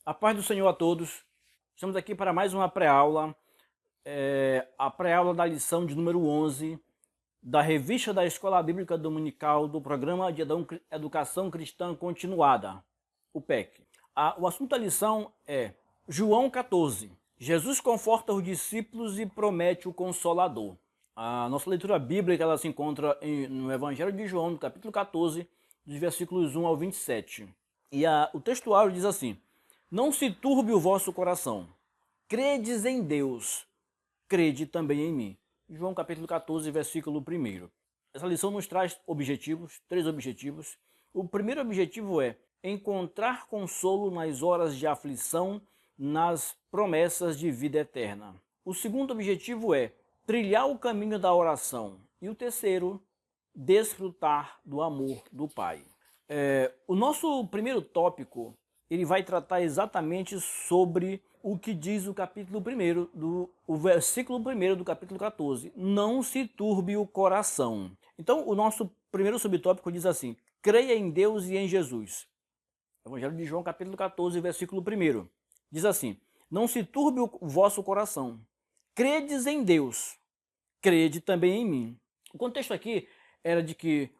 A paz do Senhor a todos. Estamos aqui para mais uma pré-aula, a pré-aula da lição de número 11 da revista da Escola Bíblica Dominical do Programa de Educação Cristã Continuada, o PEC. O assunto da lição é João 14. Jesus conforta os discípulos e promete o Consolador. A nossa leitura bíblica ela se encontra no Evangelho de João, no capítulo 14, dos versículos 1 ao 27. E o textuário diz assim: Não se turbe o vosso coração. Credes em Deus, crede também em mim. João capítulo 14, versículo 1. Essa lição nos traz três objetivos. O primeiro objetivo é encontrar consolo nas horas de aflição, nas promessas de vida eterna. O segundo objetivo é trilhar o caminho da oração. E o terceiro, desfrutar do amor do Pai. O nosso primeiro tópico ele vai tratar exatamente sobre o que diz o capítulo 1, o versículo 1 do capítulo 14. Não se turbe o coração. Então, o nosso primeiro subtópico diz assim: creia em Deus e em Jesus. Evangelho de João, capítulo 14, versículo 1. Diz assim: Não se turbe o vosso coração. Credes em Deus, crede também em mim. O contexto aqui era de que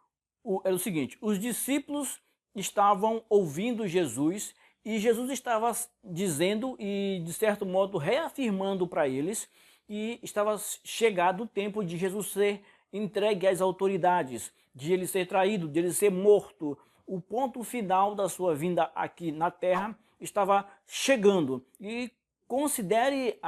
era o seguinte: os discípulos estavam ouvindo Jesus e Jesus estava dizendo e, de certo modo, reafirmando para eles que estava chegado o tempo de Jesus ser entregue às autoridades, de ele ser traído, de ele ser morto. O ponto final da sua vinda aqui na Terra estava chegando. E considere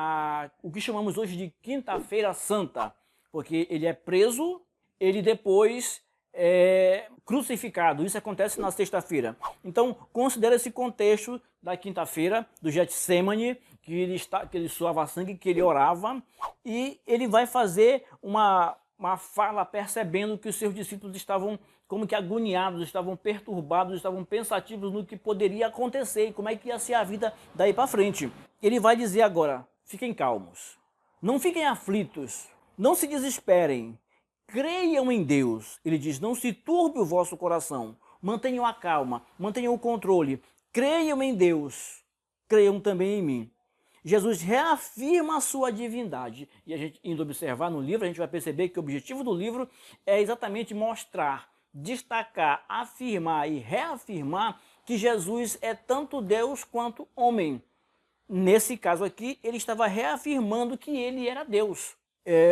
o que chamamos hoje de Quinta-feira Santa, porque ele é preso, ele depois é crucificado. Isso acontece na sexta-feira. Então, considere esse contexto da quinta-feira, do Getsemane, que ele suava sangue, que ele orava, e ele vai fazer uma fala percebendo que os seus discípulos estavam como que agoniados, estavam perturbados, estavam pensativos no que poderia acontecer e como é que ia ser a vida daí para frente. Ele vai dizer agora: fiquem calmos, não fiquem aflitos, não se desesperem, creiam em Deus. Ele diz: não se turbe o vosso coração, mantenham a calma, mantenham o controle, creiam em Deus, creiam também em mim. Jesus reafirma a sua divindade. E a gente, indo observar no livro, a gente vai perceber que o objetivo do livro é exatamente mostrar, destacar, afirmar e reafirmar que Jesus é tanto Deus quanto homem. Nesse caso aqui, ele estava reafirmando que ele era Deus.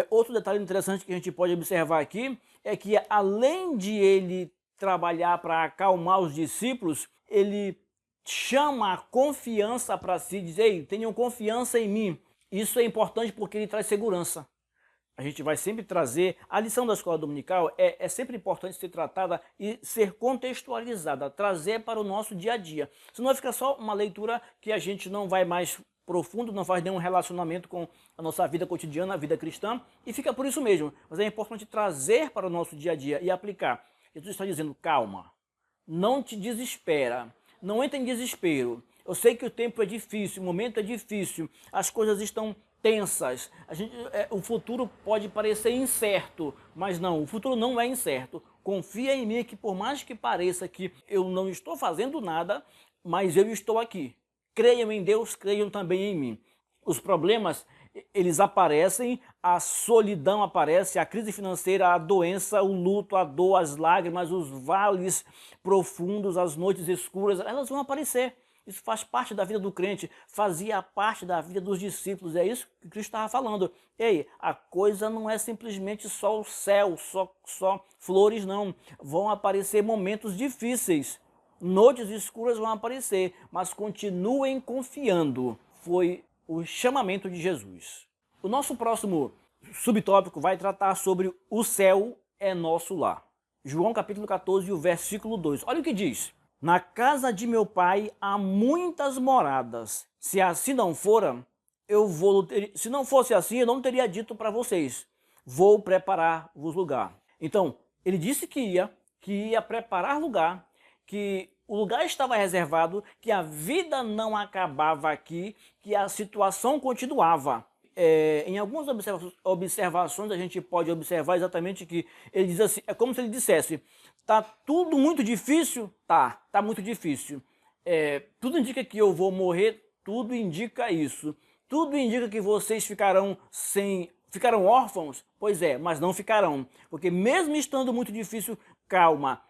Outro detalhe interessante que a gente pode observar aqui é que, além de ele trabalhar para acalmar os discípulos, ele chama a confiança para si, diz: ei, tenham confiança em mim. Isso é importante porque ele traz segurança. A gente vai sempre trazer, a lição da escola dominical é sempre importante ser tratada e ser contextualizada, trazer para o nosso dia a dia. Senão fica só uma leitura que a gente não vai mais profundo, não faz nenhum relacionamento com a nossa vida cotidiana, a vida cristã, e fica por isso mesmo. Mas é importante trazer para o nosso dia a dia e aplicar. Jesus está dizendo: calma, não te desespera, não entre em desespero. Eu sei que o tempo é difícil, o momento é difícil, as coisas estão tensas, o futuro pode parecer incerto, mas não, o futuro não é incerto. Confia em mim que, por mais que pareça que eu não estou fazendo nada, mas eu estou aqui. Creiam em Deus, creiam também em mim. Os problemas, eles aparecem, a solidão aparece, a crise financeira, a doença, o luto, a dor, as lágrimas, os vales profundos, as noites escuras, elas vão aparecer. Isso faz parte da vida do crente, fazia parte da vida dos discípulos, é isso que Cristo estava falando. Ei, a coisa não é simplesmente só o céu, só flores, não. Vão aparecer momentos difíceis, noites escuras vão aparecer, mas continuem confiando. Foi o chamamento de Jesus. O nosso próximo subtópico vai tratar sobre o céu é nosso lar. João capítulo 14, o versículo 2. Olha o que diz: na casa de meu pai há muitas moradas. Se assim não fora, se não fosse assim, eu não teria dito para vocês: vou preparar-vos lugar. Então, ele disse que ia preparar lugar, que o lugar estava reservado, que a vida não acabava aqui, que a situação continuava. em algumas observações a gente pode observar exatamente que ele diz assim, é como se ele dissesse, tá tudo muito difícil? Tá muito difícil. Tudo indica que eu vou morrer, tudo indica isso. Tudo indica que vocês ficarão órfãos? Pois é, mas não ficarão. Porque mesmo estando muito difícil, calma,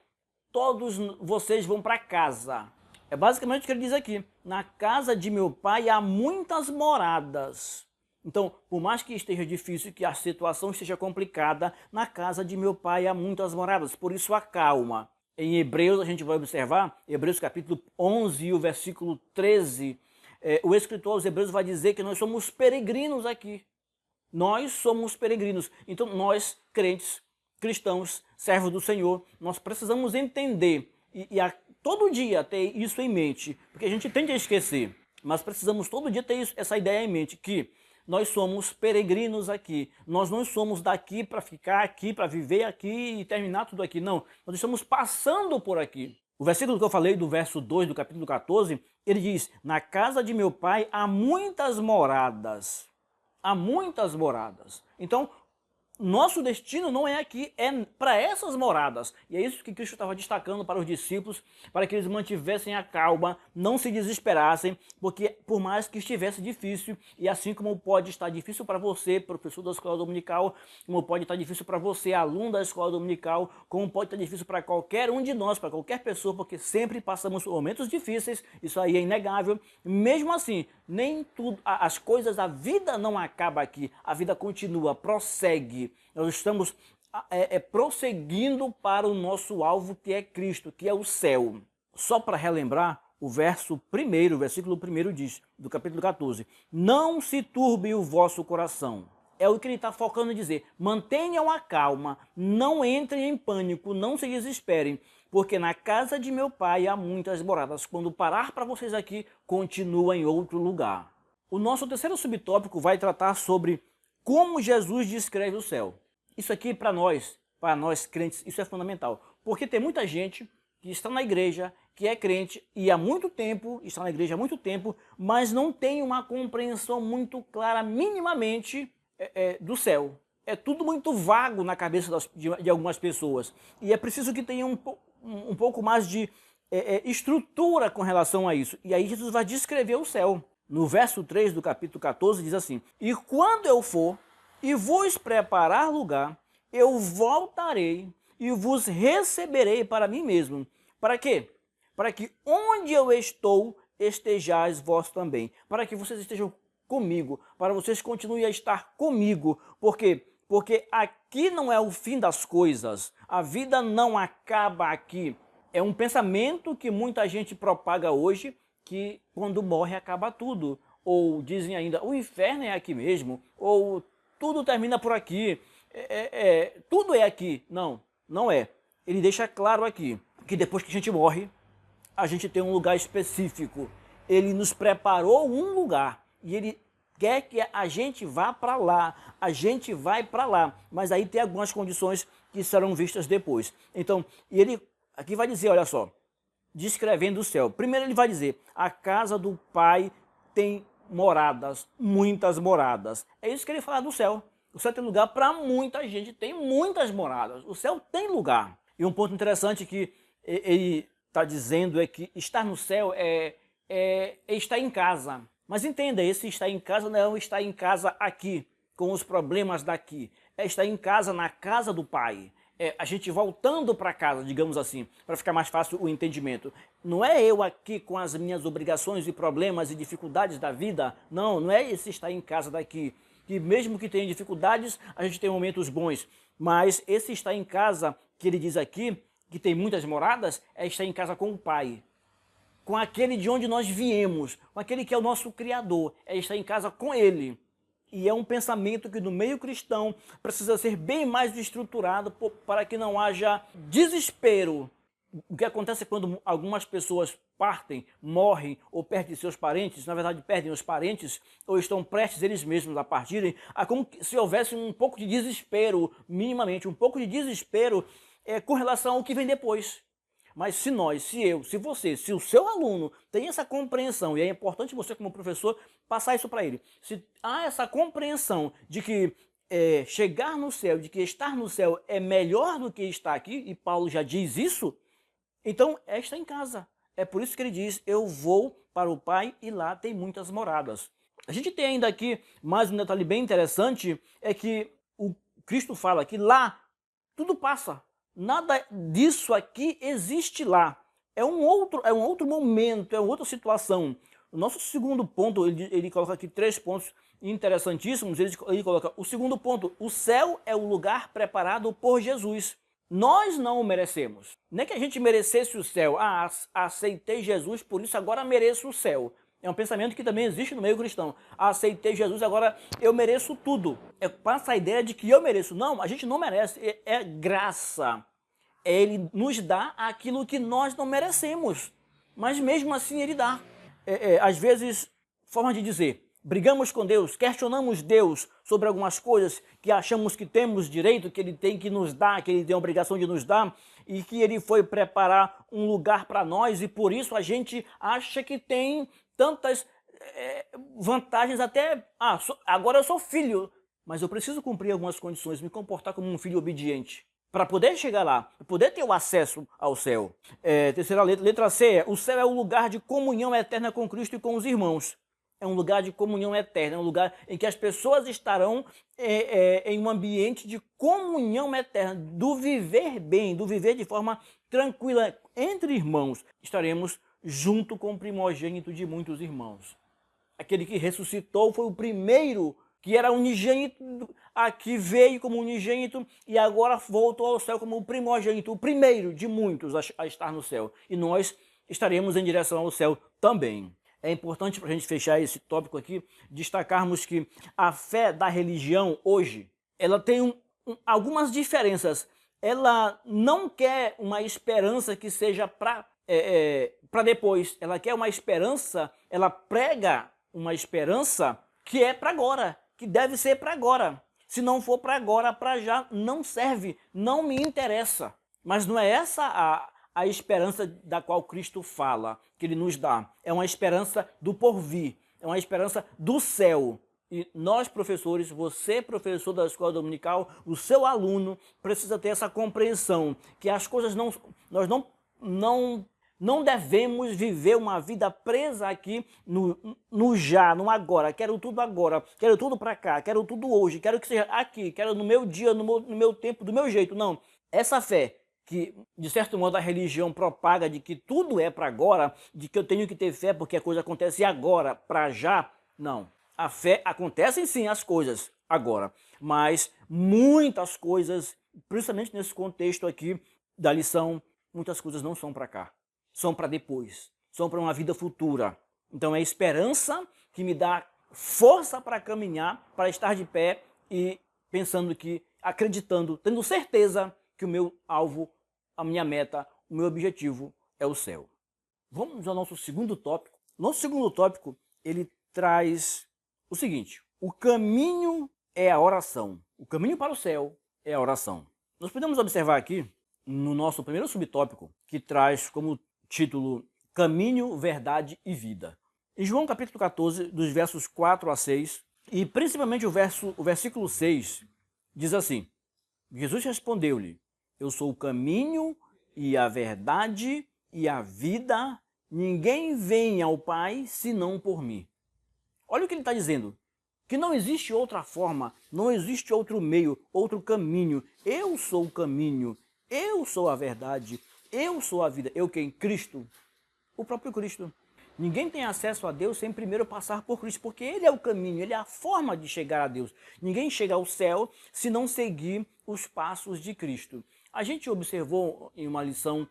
todos vocês vão para casa. É basicamente o que ele diz aqui. Na casa de meu pai há muitas moradas. Então, por mais que esteja difícil, que a situação esteja complicada, na casa de meu pai há muitas moradas. Por isso, acalma. Em Hebreus, a gente vai observar, Hebreus capítulo 11 e o versículo 13, o escritor aos Hebreus vai dizer que nós somos peregrinos aqui. Nós somos peregrinos. Então, nós, crentes, cristãos, servos do Senhor, nós precisamos entender todo dia ter isso em mente, porque a gente tende a esquecer, mas precisamos todo dia ter essa ideia em mente, que nós somos peregrinos aqui, nós não somos daqui para ficar aqui, para viver aqui e terminar tudo aqui, não, nós estamos passando por aqui. O versículo que eu falei, do verso 2 do capítulo 14, ele diz, na casa de meu pai há muitas moradas. Há muitas moradas. Então, nosso destino não é aqui, é para essas moradas. E é isso que Cristo estava destacando para os discípulos, para que eles mantivessem a calma, não se desesperassem, porque por mais que estivesse difícil, e assim como pode estar difícil para você, professor da escola dominical, como pode estar difícil para você, aluno da escola dominical, como pode estar difícil para qualquer um de nós, para qualquer pessoa, porque sempre passamos momentos difíceis, isso aí é inegável. Mesmo assim, nem tudo, as coisas, a vida não acaba aqui, a vida continua, prossegue. Nós estamos prosseguindo para o nosso alvo, que é Cristo, que é o céu. Só para relembrar, o versículo 1 diz, do capítulo 14, não se turbe o vosso coração. É o que ele está focando em dizer, mantenham a calma, não entrem em pânico, não se desesperem, porque na casa de meu pai há muitas moradas. Quando parar para vocês aqui, continua em outro lugar. O nosso terceiro subtópico vai tratar sobre como Jesus descreve o céu. Isso aqui para nós crentes, isso é fundamental. Porque tem muita gente que está na igreja, que é crente e há muito tempo, está na igreja há muito tempo, mas não tem uma compreensão muito clara, minimamente, do céu. É tudo muito vago na cabeça de algumas pessoas. E é preciso que tenha um pouco mais de estrutura com relação a isso. E aí Jesus vai descrever o céu. No verso 3 do capítulo 14 diz assim, e quando eu for e vos preparar lugar, eu voltarei e vos receberei para mim mesmo. Para quê? Para que onde eu estou, estejais vós também. Para que vocês estejam comigo, para vocês continuem a estar comigo. Por quê? Porque aqui não é o fim das coisas. A vida não acaba aqui. É um pensamento que muita gente propaga hoje, que quando morre acaba tudo. Ou dizem ainda, o inferno é aqui mesmo. Ou tudo termina por aqui. Tudo é aqui. Não, não é. Ele deixa claro aqui que depois que a gente morre, a gente tem um lugar específico. Ele nos preparou um lugar e ele quer que a gente vá para lá. A gente vai para lá. Mas aí tem algumas condições que serão vistas depois. Então, ele aqui vai dizer, olha só, descrevendo o céu. Primeiro ele vai dizer, a casa do Pai tem moradas, muitas moradas. É isso que ele fala do céu. O céu tem lugar para muita gente, tem muitas moradas. O céu tem lugar. E um ponto interessante que ele está dizendo é que estar no céu é estar em casa. Mas entenda, esse estar em casa não é estar em casa aqui, com os problemas daqui. É estar em casa, na casa do Pai. É a gente voltando para casa, digamos assim, para ficar mais fácil o entendimento. Não é eu aqui com as minhas obrigações e problemas e dificuldades da vida. Não, não é esse estar em casa daqui. Que mesmo que tenha dificuldades, a gente tem momentos bons. Mas esse estar em casa, que ele diz aqui, que tem muitas moradas, é estar em casa com o Pai. Com aquele de onde nós viemos, com aquele que é o nosso Criador. É estar em casa com Ele. E é um pensamento que no meio cristão precisa ser bem mais estruturado para que não haja desespero. O que acontece quando algumas pessoas partem, morrem ou perdem seus parentes, na verdade perdem os parentes ou estão prestes eles mesmos a partirem, é como se houvesse um pouco de desespero, minimamente, um pouco de desespero com relação ao que vem depois. Mas se nós, se eu, se você, se o seu aluno tem essa compreensão, e é importante você como professor passar isso para ele, se há essa compreensão de que chegar no céu, de que estar no céu é melhor do que estar aqui, e Paulo já diz isso, então é estar em casa. É por isso que ele diz, eu vou para o Pai e lá tem muitas moradas. A gente tem ainda aqui mais um detalhe bem interessante, é que o Cristo fala que lá tudo passa. Nada disso aqui existe lá. É um outro momento, é outra situação. O nosso segundo ponto, ele coloca aqui 3 pontos interessantíssimos. Ele coloca o segundo ponto, o céu é o lugar preparado por Jesus. Nós não o merecemos. Nem que a gente merecesse o céu. Ah, aceitei Jesus, por isso agora mereço o céu. É um pensamento que também existe no meio cristão. Aceitei Jesus, agora eu mereço tudo. Passa a ideia de que eu mereço. Não, a gente não merece. É graça. Ele nos dá aquilo que nós não merecemos. Mas mesmo assim ele dá. Às vezes, forma de dizer, brigamos com Deus, questionamos Deus sobre algumas coisas que achamos que temos direito, que ele tem que nos dar, que ele tem a obrigação de nos dar, e que ele foi preparar um lugar para nós, e por isso a gente acha que tem tantas vantagens até... agora eu sou filho, mas eu preciso cumprir algumas condições, me comportar como um filho obediente, para poder chegar lá, para poder ter o acesso ao céu. Terceira letra C, o céu é o lugar de comunhão eterna com Cristo e com os irmãos. É um lugar de comunhão eterna, é um lugar em que as pessoas estarão em um ambiente de comunhão eterna, do viver bem, do viver de forma tranquila entre irmãos. Estaremos junto com o primogênito de muitos irmãos. Aquele que ressuscitou foi o primeiro que era unigênito, aqui veio como unigênito e agora voltou ao céu como o primogênito, o primeiro de muitos a estar no céu. E nós estaremos em direção ao céu também. É importante para a gente fechar esse tópico aqui, destacarmos que a fé da religião hoje, ela tem algumas diferenças. Ela não quer uma esperança que seja para depois. Ela quer uma esperança, ela prega uma esperança que é para agora, que deve ser para agora. Se não for para agora, para já, não serve, não me interessa. Mas não é essa a esperança da qual Cristo fala, que ele nos dá. É uma esperança do porvir, é uma esperança do céu. E nós, professores, você, professor da escola dominical, o seu aluno, precisa ter essa compreensão, que as coisas nós não devemos viver uma vida presa aqui no já, no agora. Quero tudo para cá, quero tudo hoje, quero que seja aqui, quero no meu dia, no meu tempo, do meu jeito. Não, essa fé que, de certo modo, a religião propaga de que tudo é para agora, de que eu tenho que ter fé porque a coisa acontece agora, para já, não. A fé, acontecem sim as coisas agora, mas muitas coisas, principalmente nesse contexto aqui da lição, muitas coisas não são para cá, são para depois, são para uma vida futura. Então é esperança que me dá força para caminhar, para estar de pé e pensando que, acreditando, tendo certeza que o meu alvo, a minha meta, o meu objetivo é o céu. Vamos ao nosso segundo tópico. Nosso segundo tópico, ele traz o seguinte: o caminho é a oração. O caminho para o céu é a oração. Nós podemos observar aqui, no nosso primeiro subtópico, que traz como título Caminho, Verdade e Vida. Em João capítulo 14, dos versos 4 a 6, e principalmente o versículo 6, diz assim: Jesus respondeu-lhe, eu sou o caminho e a verdade e a vida, ninguém vem ao Pai senão por mim. Olha o que ele está dizendo, que não existe outra forma, não existe outro meio, outro caminho. Eu sou o caminho, eu sou a verdade, eu sou a vida. Eu quem? Cristo, o próprio Cristo. Ninguém tem acesso a Deus sem primeiro passar por Cristo, porque Ele é o caminho, Ele é a forma de chegar a Deus. Ninguém chega ao céu se não seguir os passos de Cristo. A gente observou em uma lição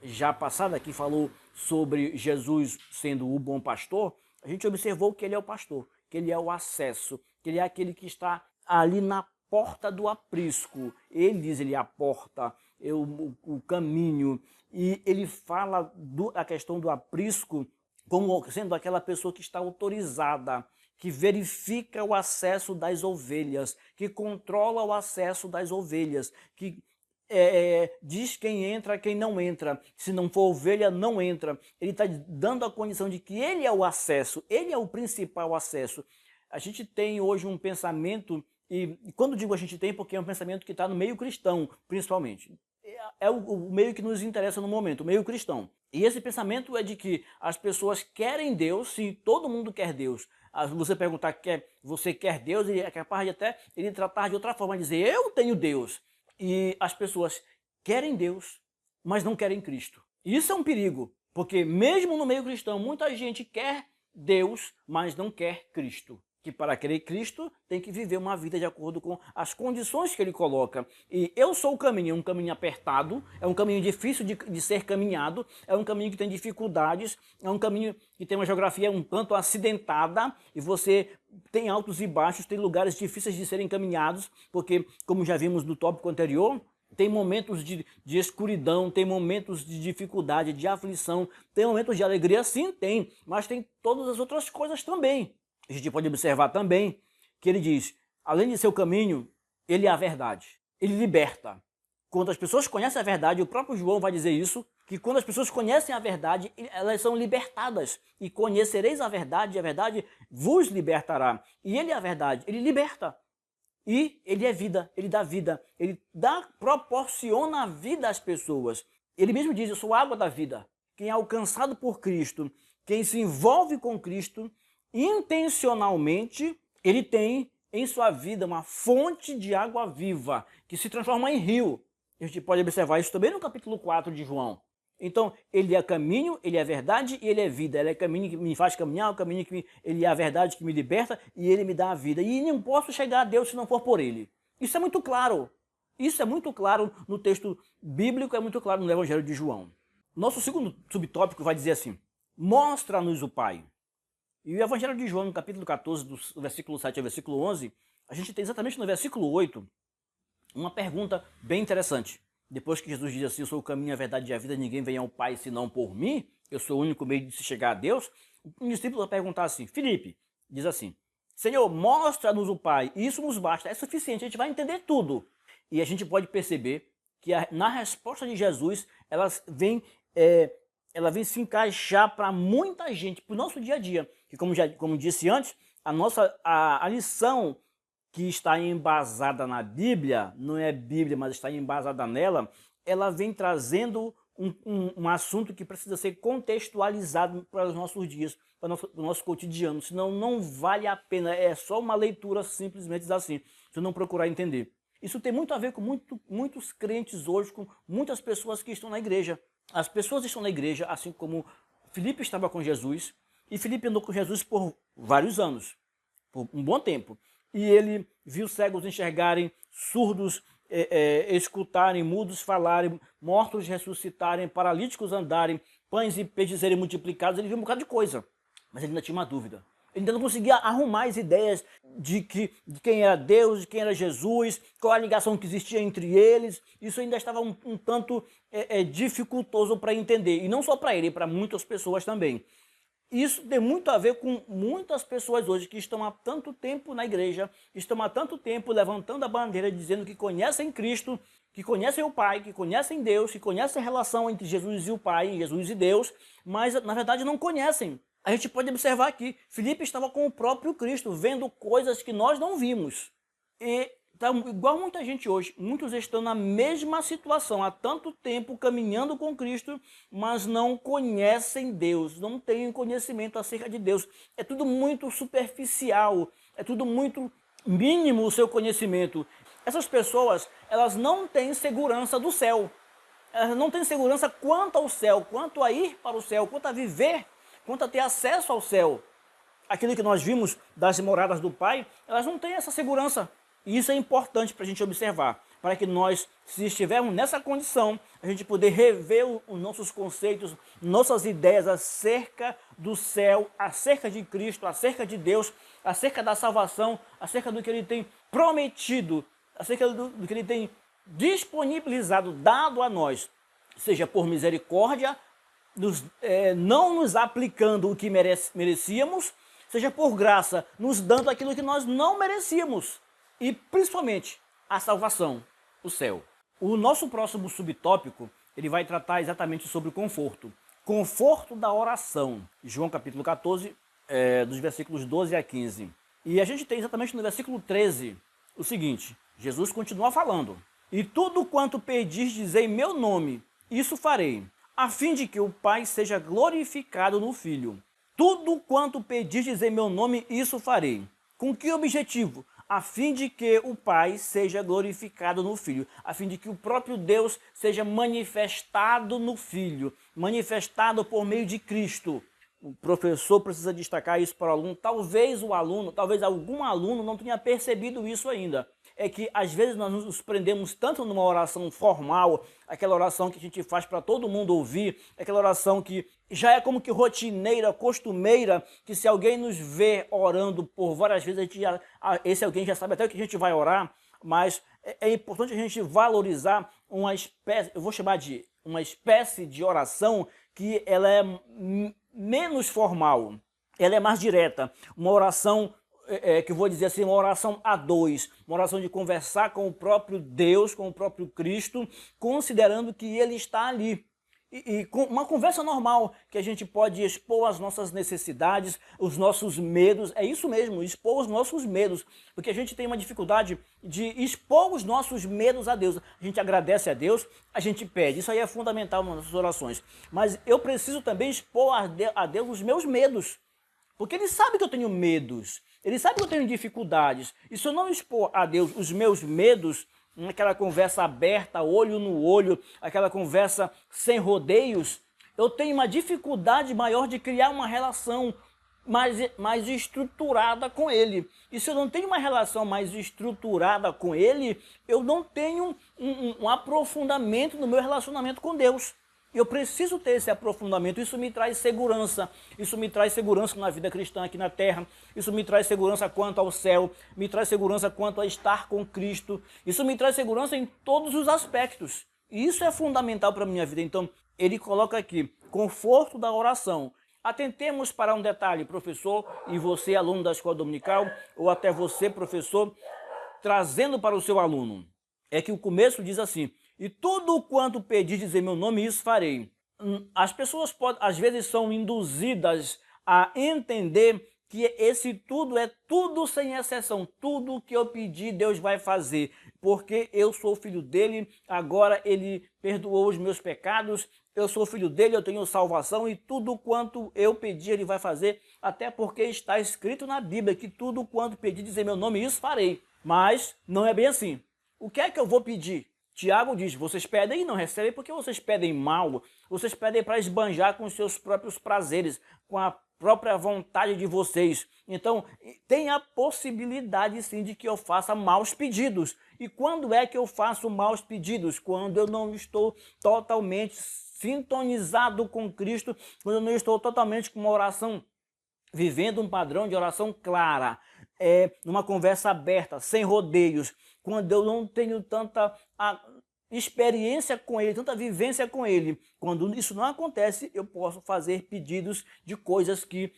já passada, que falou sobre Jesus sendo o bom pastor, a gente observou que Ele é o pastor, que Ele é o acesso, que Ele é aquele que está ali na porta do aprisco. Ele diz, Ele é a porta, o caminho. E ele fala da questão do aprisco como sendo aquela pessoa que está autorizada, que verifica o acesso das ovelhas, que controla o acesso das ovelhas, que diz quem entra, quem não entra. Se não for ovelha, não entra. Ele está dando a condição de que ele é o acesso, ele é o principal acesso. A gente tem hoje um pensamento, e quando digo a gente tem, porque é um pensamento que está no meio cristão, principalmente. É o meio que nos interessa no momento, o meio cristão. E esse pensamento é de que as pessoas querem Deus, sim, todo mundo quer Deus. Você perguntar, você quer Deus, ele é capaz de até ele tratar de outra forma, dizer, eu tenho Deus. E as pessoas querem Deus, mas não querem Cristo. E isso é um perigo, porque mesmo no meio cristão, muita gente quer Deus, mas não quer Cristo. Que para querer Cristo tem que viver uma vida de acordo com as condições que ele coloca. E eu sou o caminho, é um caminho apertado, é um caminho difícil de ser caminhado, é um caminho que tem dificuldades, é um caminho que tem uma geografia um tanto acidentada, e você tem altos e baixos, tem lugares difíceis de serem caminhados, porque, como já vimos no tópico anterior, tem momentos de escuridão, tem momentos de dificuldade, de aflição, tem momentos de alegria, sim, tem, mas tem todas as outras coisas também. A gente pode observar também que ele diz, além de ser o caminho, ele é a verdade. Ele liberta. Quando as pessoas conhecem a verdade, o próprio João vai dizer isso, que quando as pessoas conhecem a verdade, elas são libertadas. E conhecereis a verdade vos libertará. E ele é a verdade, ele liberta. E ele é vida, ele dá vida, ele proporciona a vida às pessoas. Ele mesmo diz, eu sou a água da vida. Quem é alcançado por Cristo, quem se envolve com Cristo, intencionalmente, ele tem em sua vida uma fonte de água viva, que se transforma em rio. A gente pode observar isso também no capítulo 4 de João. Então, ele é caminho, ele é verdade e ele é vida. Ele é caminho que me faz caminhar, o caminho ele é a verdade que me liberta e ele me dá a vida. E não posso chegar a Deus se não for por ele. Isso é muito claro. Isso é muito claro no texto bíblico, é muito claro no Evangelho de João. Nosso segundo subtópico vai dizer assim, mostra-nos o Pai. E o Evangelho de João, no capítulo 14, do versículo 7 ao versículo 11, a gente tem exatamente no versículo 8, uma pergunta bem interessante. Depois que Jesus diz assim, eu sou o caminho, a verdade e a vida, ninguém vem ao Pai senão por mim, eu sou o único meio de se chegar a Deus, um discípulo vai perguntar assim, Filipe, diz assim, Senhor, mostra-nos o Pai, e isso nos basta, é suficiente, a gente vai entender tudo. E a gente pode perceber que na resposta de Jesus, ela vem se encaixar para muita gente, para o nosso dia a dia. Que como disse antes, a lição que está embasada na Bíblia, não é Bíblia, mas está embasada nela, ela vem trazendo um assunto que precisa ser contextualizado para os nossos dias, para o nosso cotidiano, senão não vale a pena, é só uma leitura simplesmente assim, se não procurar entender. Isso tem muito a ver com muitos crentes hoje, com muitas pessoas que estão na igreja. As pessoas estão na igreja, assim como Filipe estava com Jesus, e Filipe andou com Jesus por vários anos, por um bom tempo. E ele viu cegos enxergarem, surdos escutarem, mudos falarem, mortos ressuscitarem, paralíticos andarem, pães e peixes serem multiplicados. Ele viu um bocado de coisa, mas ele ainda tinha uma dúvida. Ele ainda não conseguia arrumar as ideias de quem era Deus, de quem era Jesus, qual a ligação que existia entre eles. Isso ainda estava um tanto dificultoso para entender. E não só para ele, para muitas pessoas também. Isso tem muito a ver com muitas pessoas hoje que estão há tanto tempo na igreja, estão há tanto tempo levantando a bandeira, dizendo que conhecem Cristo, que conhecem o Pai, que conhecem Deus, que conhecem a relação entre Jesus e o Pai, Jesus e Deus, mas na verdade não conhecem. A gente pode observar aqui, Filipe estava com o próprio Cristo, vendo coisas que nós não vimos. E tá igual muita gente hoje, muitos estão na mesma situação, há tanto tempo caminhando com Cristo, mas não conhecem Deus, não têm conhecimento acerca de Deus. É tudo muito superficial, é tudo muito mínimo o seu conhecimento. Essas pessoas, elas não têm segurança do céu. Elas não têm segurança quanto ao céu, quanto a ir para o céu, quanto a viver, quanto a ter acesso ao céu. Aquilo que nós vimos das moradas do Pai, elas não têm essa segurança. E isso é importante para a gente observar, para que nós, se estivermos nessa condição, a gente poder rever os nossos conceitos, nossas ideias acerca do céu, acerca de Cristo, acerca de Deus, acerca da salvação, acerca do que Ele tem prometido, acerca do que Ele tem disponibilizado, dado a nós, seja por misericórdia, não nos aplicando o que merecíamos, seja por graça, nos dando aquilo que nós não merecíamos. E principalmente a salvação, o céu. O nosso próximo subtópico, ele vai tratar exatamente sobre o conforto. Conforto da oração. João capítulo 14, dos versículos 12 a 15. E a gente tem exatamente no versículo 13 o seguinte: Jesus continua falando: "E tudo quanto pedis em meu nome, isso farei, a fim de que o Pai seja glorificado no Filho. Tudo quanto pedis em meu nome, isso farei." Com que objetivo? A fim de que o Pai seja glorificado no Filho, a fim de que o próprio Deus seja manifestado no Filho, manifestado por meio de Cristo. O professor precisa destacar isso para o aluno. Talvez algum aluno não tenha percebido isso ainda. É que às vezes nós nos prendemos tanto numa oração formal, aquela oração que a gente faz para todo mundo ouvir, aquela oração que já é como que rotineira, costumeira, que se alguém nos vê orando por várias vezes, esse alguém já sabe até o que a gente vai orar, mas é importante a gente valorizar uma espécie, eu vou chamar de uma espécie de oração que ela é menos formal, ela é mais direta, uma oração que eu vou dizer assim, uma oração a dois, uma oração de conversar com o próprio Deus, com o próprio Cristo, considerando que Ele está ali. E com uma conversa normal, que a gente pode expor as nossas necessidades, os nossos medos, é isso mesmo, expor os nossos medos, porque a gente tem uma dificuldade de expor os nossos medos a Deus. A gente agradece a Deus, a gente pede, isso aí é fundamental nas nossas orações, mas eu preciso também expor a Deus os meus medos, porque Ele sabe que eu tenho medos, Ele sabe que eu tenho dificuldades, e se eu não expor a Deus os meus medos, aquela conversa aberta, olho no olho, aquela conversa sem rodeios, eu tenho uma dificuldade maior de criar uma relação mais estruturada com Ele. E se eu não tenho uma relação mais estruturada com Ele, eu não tenho um aprofundamento no meu relacionamento com Deus. Eu preciso ter esse aprofundamento, isso me traz segurança na vida cristã aqui na terra, isso me traz segurança quanto ao céu, me traz segurança quanto a estar com Cristo, isso me traz segurança em todos os aspectos. E isso é fundamental para a minha vida. Então, ele coloca aqui, conforto da oração. Atentemos para um detalhe, professor, e você, aluno da escola dominical, ou até você, professor, trazendo para o seu aluno. É que o começo diz assim: "E tudo quanto pedis em meu nome, isso farei." As pessoas às vezes são induzidas a entender que esse tudo é tudo sem exceção. Tudo que eu pedir, Deus vai fazer. Porque eu sou filho dele, agora ele perdoou os meus pecados, eu sou filho dele, eu tenho salvação e tudo quanto eu pedir, ele vai fazer. Até porque está escrito na Bíblia que tudo quanto pedis em meu nome, isso farei. Mas não é bem assim. O que é que eu vou pedir? Tiago diz: vocês pedem e não recebem porque vocês pedem mal, vocês pedem para esbanjar com os seus próprios prazeres, com a própria vontade de vocês. Então, tem a possibilidade sim de que eu faça maus pedidos. E quando é que eu faço maus pedidos? Quando eu não estou totalmente sintonizado com Cristo, quando eu não estou totalmente com uma oração, vivendo um padrão de oração clara, numa conversa aberta, sem rodeios, quando eu não tenho tanta experiência com Ele, tanta vivência com Ele. Quando isso não acontece, eu posso fazer pedidos de coisas que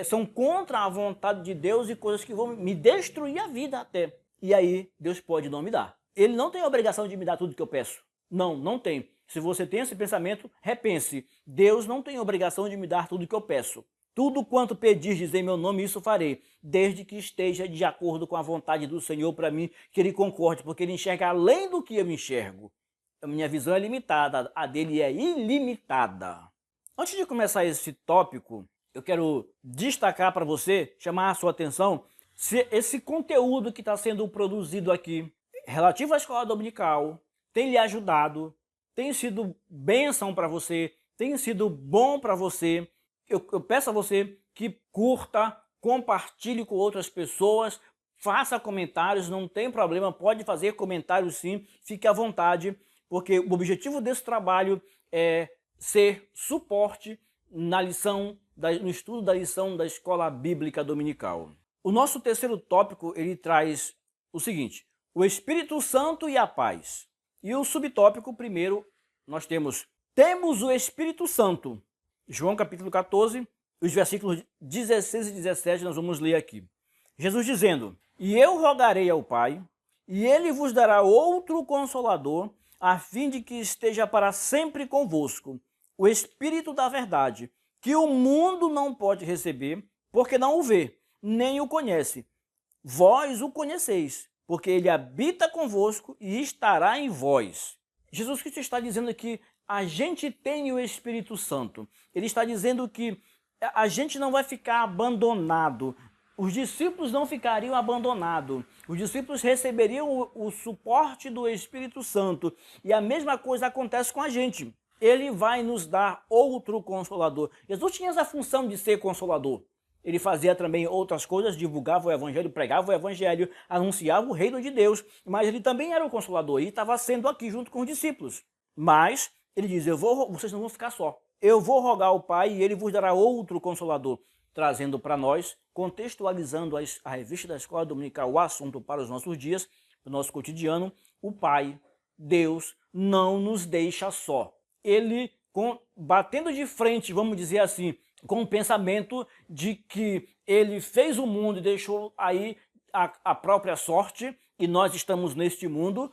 são contra a vontade de Deus e coisas que vão me destruir a vida até. E aí, Deus pode não me dar. Ele não tem a obrigação de me dar tudo que eu peço. Não tem. Se você tem esse pensamento, repense. Deus não tem a obrigação de me dar tudo que eu peço. Tudo quanto pedirdes em meu nome, isso farei, desde que esteja de acordo com a vontade do Senhor para mim, que Ele concorde, porque Ele enxerga além do que eu enxergo. A minha visão é limitada, a dele é ilimitada. Antes de começar esse tópico, eu quero destacar para você, chamar a sua atenção, se esse conteúdo que está sendo produzido aqui, relativo à escola dominical, tem lhe ajudado, tem sido bênção para você, tem sido bom para você. Eu peço a você que curta, compartilhe com outras pessoas, faça comentários, não tem problema, pode fazer comentários sim, fique à vontade, porque o objetivo desse trabalho é ser suporte no estudo da lição da Escola Bíblica Dominical. O nosso terceiro tópico, ele traz o seguinte: o Espírito Santo e a paz. E o subtópico primeiro, nós temos o Espírito Santo. João capítulo 14, os versículos 16 e 17, nós vamos ler aqui. Jesus dizendo: "E eu rogarei ao Pai, e Ele vos dará outro Consolador, a fim de que esteja para sempre convosco o Espírito da verdade, que o mundo não pode receber, porque não o vê, nem o conhece. Vós o conheceis, porque ele habita convosco e estará em vós. Jesus Cristo está dizendo que a gente tem o Espírito Santo. Ele está dizendo que a gente não vai ficar abandonado. Os discípulos não ficariam abandonados. Os discípulos receberiam o suporte do Espírito Santo. E a mesma coisa acontece com a gente. Ele vai nos dar outro Consolador. Jesus tinha essa função de ser Consolador. Ele fazia também outras coisas, divulgava o Evangelho, pregava o Evangelho, anunciava o reino de Deus. Mas ele também era o Consolador e estava sendo aqui junto com os discípulos. Mas ele diz, vocês não vão ficar só. Eu vou rogar ao Pai e ele vos dará outro Consolador, trazendo para nós, contextualizando a revista da Escola Dominical, o assunto para os nossos dias, para o nosso cotidiano, o Pai, Deus, não nos deixa só. Ele, batendo de frente, vamos dizer assim, com o pensamento de que ele fez o mundo e deixou aí a própria sorte, e nós estamos neste mundo,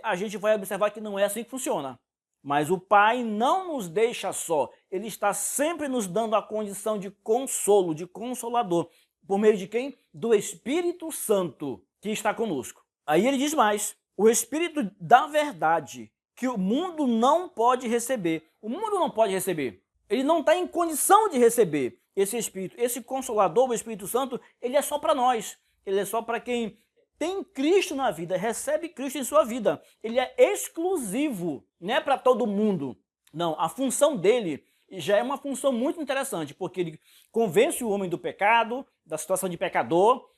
a gente vai observar que não é assim que funciona. Mas o Pai não nos deixa só, ele está sempre nos dando a condição de consolo, de consolador. Por meio de quem? Do Espírito Santo que está conosco. Aí ele diz mais, o Espírito da verdade, que o mundo não pode receber. O mundo não pode receber. Ele não está em condição de receber esse Espírito. Esse Consolador, o Espírito Santo, ele é só para nós. Ele é só para quem tem Cristo na vida, recebe Cristo em sua vida. Ele é exclusivo, não é para todo mundo. Não, a função dele já é uma função muito interessante, porque ele convence o homem do pecado, da situação de pecador,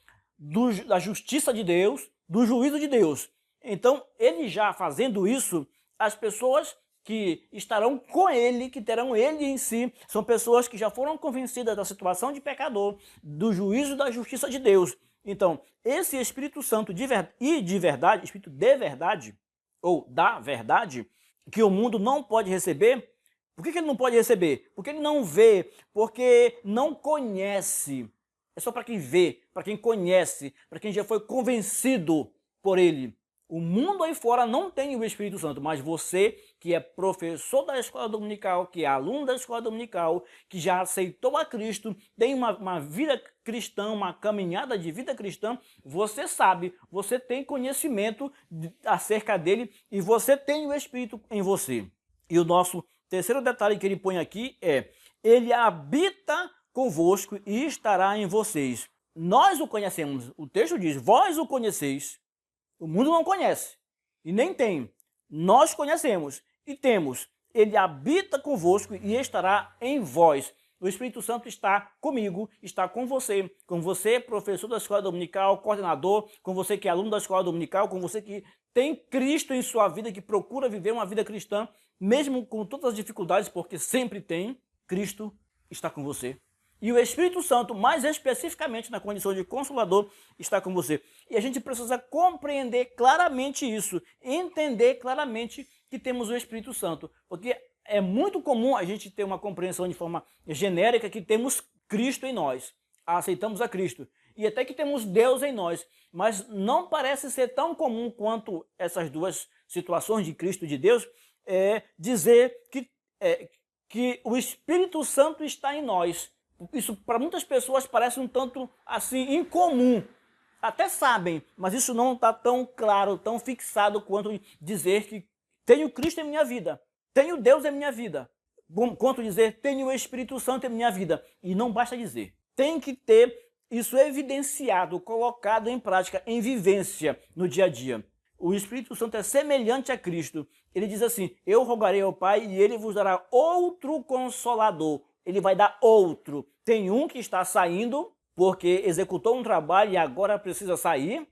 da justiça de Deus, do juízo de Deus. Então, ele já fazendo isso, as pessoas que estarão com ele, que terão ele em si, são pessoas que já foram convencidas da situação de pecador, do juízo e da justiça de Deus. Então, esse Espírito Santo de verdade, Espírito de verdade, ou da verdade, que o mundo não pode receber. Por que ele não pode receber? Porque ele não vê, porque não conhece. É só para quem vê, para quem conhece, para quem já foi convencido por ele. O mundo aí fora não tem o Espírito Santo, mas você que é professor da escola dominical, que é aluno da escola dominical, que já aceitou a Cristo, tem uma vida cristã, uma caminhada de vida cristã, você sabe, você tem conhecimento acerca dele e você tem o Espírito em você. E o nosso terceiro detalhe que ele põe aqui é, ele habita convosco e estará em vocês. Nós o conhecemos, o texto diz, vós o conheceis. O mundo não conhece e nem tem. Nós conhecemos e temos. Ele habita convosco e estará em vós. O Espírito Santo está comigo, está com você, professor da escola dominical, coordenador, com você que é aluno da escola dominical, com você que tem Cristo em sua vida, que procura viver uma vida cristã, mesmo com todas as dificuldades, porque sempre tem, Cristo está com você. E o Espírito Santo, mais especificamente na condição de Consolador, está com você. E a gente precisa compreender claramente isso, entender claramente que temos o Espírito Santo. Porque é muito comum a gente ter uma compreensão de forma genérica que temos Cristo em nós, aceitamos a Cristo. E até que temos Deus em nós, mas não parece ser tão comum quanto essas duas situações de Cristo e de Deus, dizer que o Espírito Santo está em nós. Isso para muitas pessoas parece um tanto assim incomum. Até sabem, mas isso não está tão claro, tão fixado quanto dizer que tenho Cristo em minha vida, tenho Deus em minha vida, quanto dizer tenho o Espírito Santo em minha vida. E não basta dizer, tem que ter isso evidenciado, colocado em prática, em vivência no dia a dia. O Espírito Santo é semelhante a Cristo. Ele diz assim, eu rogarei ao Pai e ele vos dará outro Consolador. Ele vai dar outro. Tem um que está saindo porque executou um trabalho e agora precisa sair,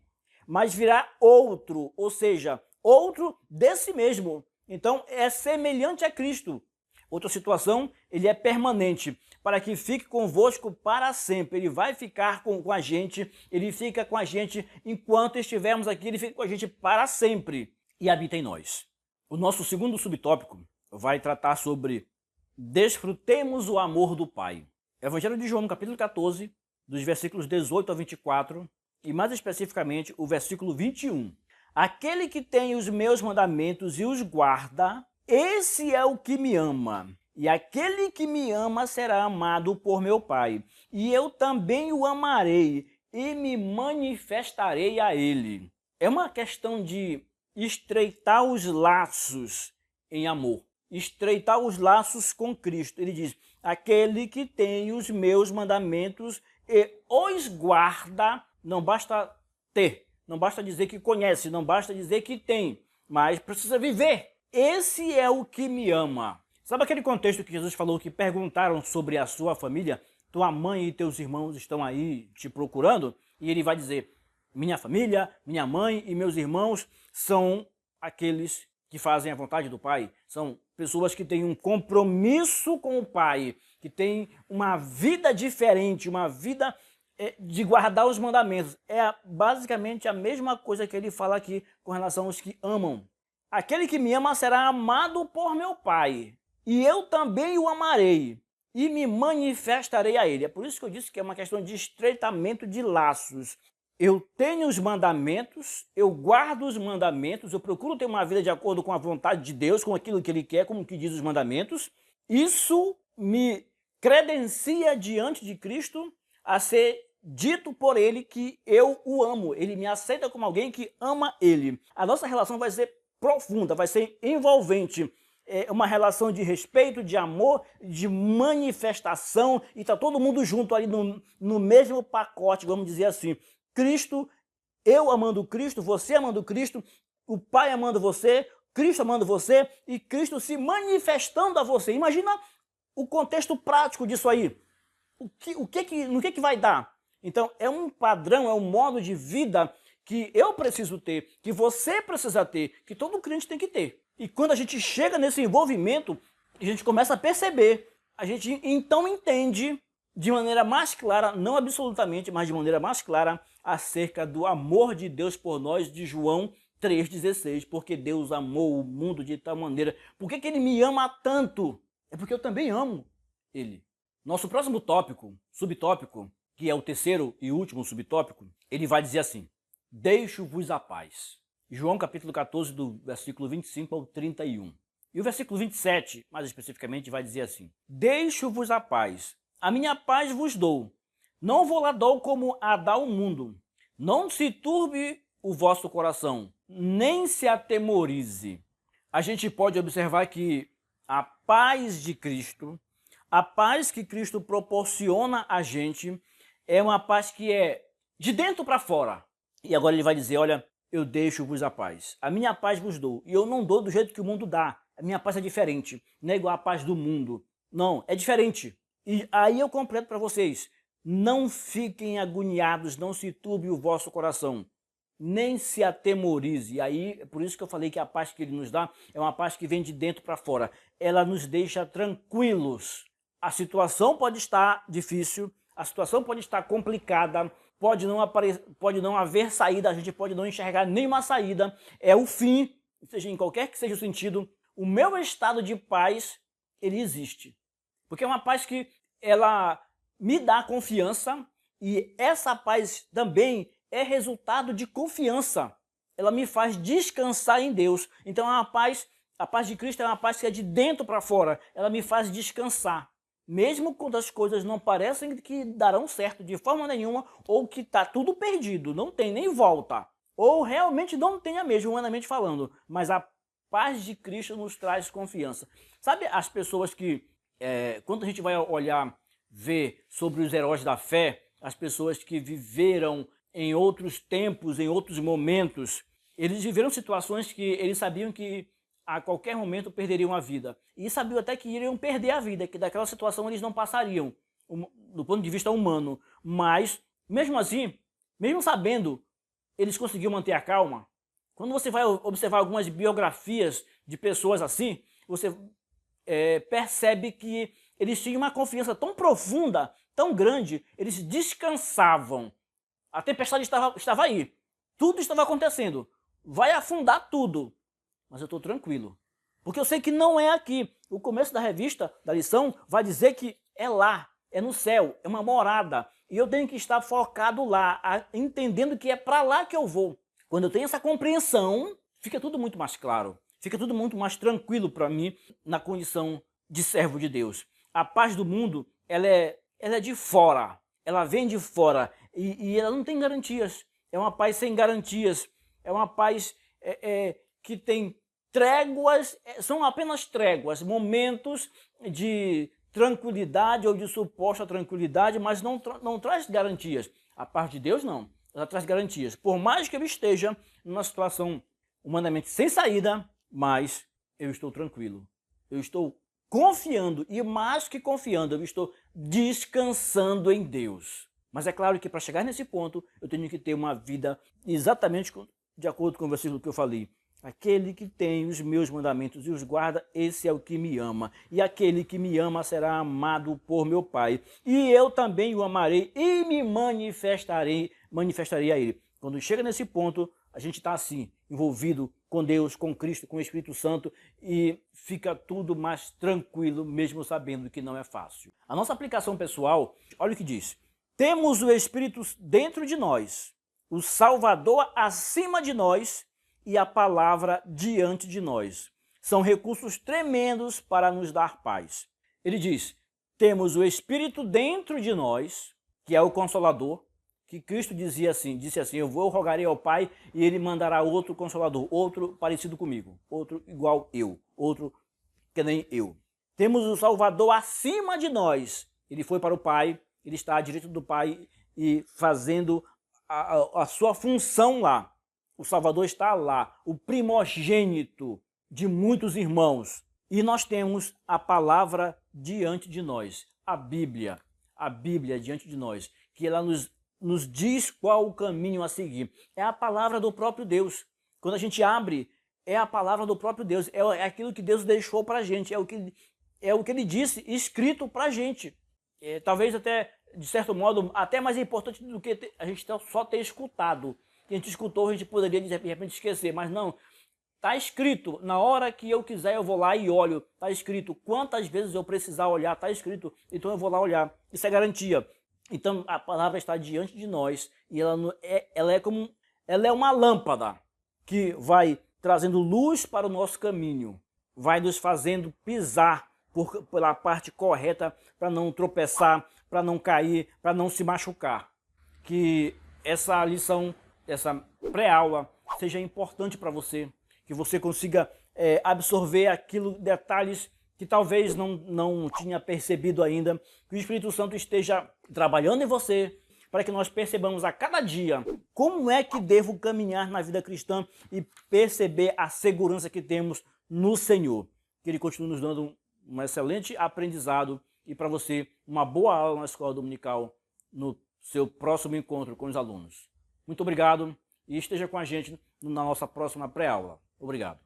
mas virá outro, ou seja, outro desse mesmo. Então é semelhante a Cristo. Outra situação, ele é permanente, para que fique convosco para sempre. Ele vai ficar com a gente, ele fica com a gente enquanto estivermos aqui, ele fica com a gente para sempre e habita em nós. O nosso segundo subtópico vai tratar sobre desfrutemos o amor do Pai. Evangelho de João, capítulo 14, dos versículos 18 a 24, e mais especificamente o versículo 21. Aquele que tem os meus mandamentos e os guarda, esse é o que me ama. E aquele que me ama será amado por meu Pai. E eu também o amarei e me manifestarei a ele. É uma questão de estreitar os laços em amor. Estreitar os laços com Cristo. Ele diz, aquele que tem os meus mandamentos e os guarda, não basta ter, não basta dizer que conhece, não basta dizer que tem, mas precisa viver. Esse é o que me ama. Sabe aquele contexto que Jesus falou que perguntaram sobre a sua família? Tua mãe e teus irmãos estão aí te procurando? E ele vai dizer, minha família, minha mãe e meus irmãos são aqueles que fazem a vontade do Pai. São pessoas que têm um compromisso com o Pai, que têm uma vida diferente, uma vida de guardar os mandamentos. É basicamente a mesma coisa que ele fala aqui com relação aos que amam. Aquele que me ama será amado por meu Pai, e eu também o amarei, e me manifestarei a ele. É por isso que eu disse que é uma questão de estreitamento de laços. Eu tenho os mandamentos, eu guardo os mandamentos, eu procuro ter uma vida de acordo com a vontade de Deus, com aquilo que Ele quer, como que diz os mandamentos. Isso me credencia diante de Cristo a ser dito por Ele que eu o amo. Ele me aceita como alguém que ama Ele. A nossa relação vai ser profunda, vai ser envolvente. É uma relação de respeito, de amor, de manifestação, e está todo mundo junto ali no mesmo pacote, vamos dizer assim. Cristo, eu amando Cristo, você amando Cristo, o Pai amando você, Cristo amando você e Cristo se manifestando a você. Imagina o contexto prático disso aí. No que vai dar? Então, é um padrão, é um modo de vida que eu preciso ter, que você precisa ter, que todo crente tem que ter. E quando a gente chega nesse envolvimento, a gente começa a perceber, a gente então entende de maneira mais clara, não absolutamente, mas de maneira mais clara, acerca do amor de Deus por nós, de João 3,16. Porque Deus amou o mundo de tal maneira. Por que Ele me ama tanto? É porque eu também amo Ele. Nosso próximo tópico, subtópico, que é o terceiro e último subtópico, ele vai dizer assim, deixo-vos a paz. João capítulo 14, do versículo 25 ao 31. E o versículo 27, mais especificamente, vai dizer assim, deixo-vos a paz. A minha paz vos dou. Não vou lá dou como a dá o mundo. Não se turbe o vosso coração, nem se atemorize. A gente pode observar que a paz de Cristo, a paz que Cristo proporciona a gente, é uma paz que é de dentro para fora. E agora ele vai dizer, olha, eu deixo-vos a paz. A minha paz vos dou. E eu não dou do jeito que o mundo dá. A minha paz é diferente. Não é igual à paz do mundo. Não, é diferente. E aí eu completo para vocês. Não fiquem agoniados, não se turbe o vosso coração, nem se atemorize. E aí, é por isso que eu falei que a paz que Ele nos dá é uma paz que vem de dentro para fora. Ela nos deixa tranquilos. A situação pode estar difícil, a situação pode estar complicada, pode não haver saída, a gente pode não enxergar nenhuma saída. É o fim, seja em qualquer que seja o sentido. O meu estado de paz, ele existe. Porque é uma paz que ela me dá confiança e essa paz também é resultado de confiança. Ela me faz descansar em Deus. Então a paz de Cristo é uma paz que é de dentro para fora. Ela me faz descansar. Mesmo quando as coisas não parecem que darão certo de forma nenhuma ou que está tudo perdido, não tem nem volta. Ou realmente não tenha mesmo, humanamente falando. Mas a paz de Cristo nos traz confiança. Sabe as pessoas que, quando a gente vai olhar, ver sobre os heróis da fé, as pessoas que viveram em outros tempos, em outros momentos, eles viveram situações que eles sabiam que a qualquer momento perderiam a vida. E sabiam até que iriam perder a vida, que daquela situação eles não passariam, do ponto de vista humano. Mas, mesmo assim, mesmo sabendo, eles conseguiram manter a calma. Quando você vai observar algumas biografias de pessoas assim, você percebe que eles tinham uma confiança tão profunda, tão grande, eles descansavam. A tempestade estava aí. Tudo estava acontecendo. Vai afundar tudo. Mas eu estou tranquilo. Porque eu sei que não é aqui. O começo da revista, da lição, vai dizer que é lá, é no céu, é uma morada. E eu tenho que estar focado lá, entendendo que é para lá que eu vou. Quando eu tenho essa compreensão, fica tudo muito mais claro, fica tudo muito mais tranquilo para mim na condição de servo de Deus. A paz do mundo, ela é de fora, ela vem de fora e ela não tem garantias. É uma paz sem garantias, é uma paz que tem tréguas, são apenas tréguas, momentos de tranquilidade ou de suposta tranquilidade, mas não traz garantias. A paz de Deus não, ela traz garantias. Por mais que eu esteja numa situação humanamente sem saída, mas eu estou tranquilo. Eu estou confiando, e mais que confiando, eu estou descansando em Deus. Mas é claro que para chegar nesse ponto, eu tenho que ter uma vida exatamente de acordo com o versículo que eu falei. Aquele que tem os meus mandamentos e os guarda, esse é o que me ama. E aquele que me ama será amado por meu Pai. E eu também o amarei e me manifestarei a ele. Quando chega nesse ponto, a gente está assim, envolvido com Deus, com Cristo, com o Espírito Santo, e fica tudo mais tranquilo, mesmo sabendo que não é fácil. A nossa aplicação pessoal, olha o que diz. Temos o Espírito dentro de nós, o Salvador acima de nós, e a palavra diante de nós. São recursos tremendos para nos dar paz. Ele diz, temos o Espírito dentro de nós, que é o Consolador, que Cristo disse assim, eu rogarei ao Pai e ele mandará outro Consolador, outro parecido comigo, outro igual eu, outro que nem eu. Temos o Salvador acima de nós. Ele foi para o Pai, ele está à direita do Pai e fazendo a sua função lá. O Salvador está lá, o primogênito de muitos irmãos. E nós temos a palavra diante de nós, a Bíblia diante de nós, que ela nos diz qual o caminho a seguir. É a palavra do próprio Deus. Quando a gente abre, é a palavra do próprio Deus, é aquilo que Deus deixou para a gente, é o que ele disse, escrito para a gente. Talvez até, de certo modo, até mais importante do que a gente só ter escutado. Que a gente escutou, a gente poderia de repente esquecer, mas não, está escrito, na hora que eu quiser eu vou lá e olho, está escrito, quantas vezes eu precisar olhar, está escrito, então eu vou lá olhar, isso é garantia. Então a palavra está diante de nós e ela é uma lâmpada que vai trazendo luz para o nosso caminho, vai nos fazendo pisar pela parte correta para não tropeçar, para não cair, para não se machucar. Que essa lição, essa pré-aula seja importante para você, que você consiga absorver detalhes que talvez não tinha percebido ainda, que o Espírito Santo esteja trabalhando em você, para que nós percebamos a cada dia como é que devo caminhar na vida cristã e perceber a segurança que temos no Senhor. Que Ele continue nos dando um excelente aprendizado e para você uma boa aula na escola dominical no seu próximo encontro com os alunos. Muito obrigado e esteja com a gente na nossa próxima pré-aula. Obrigado.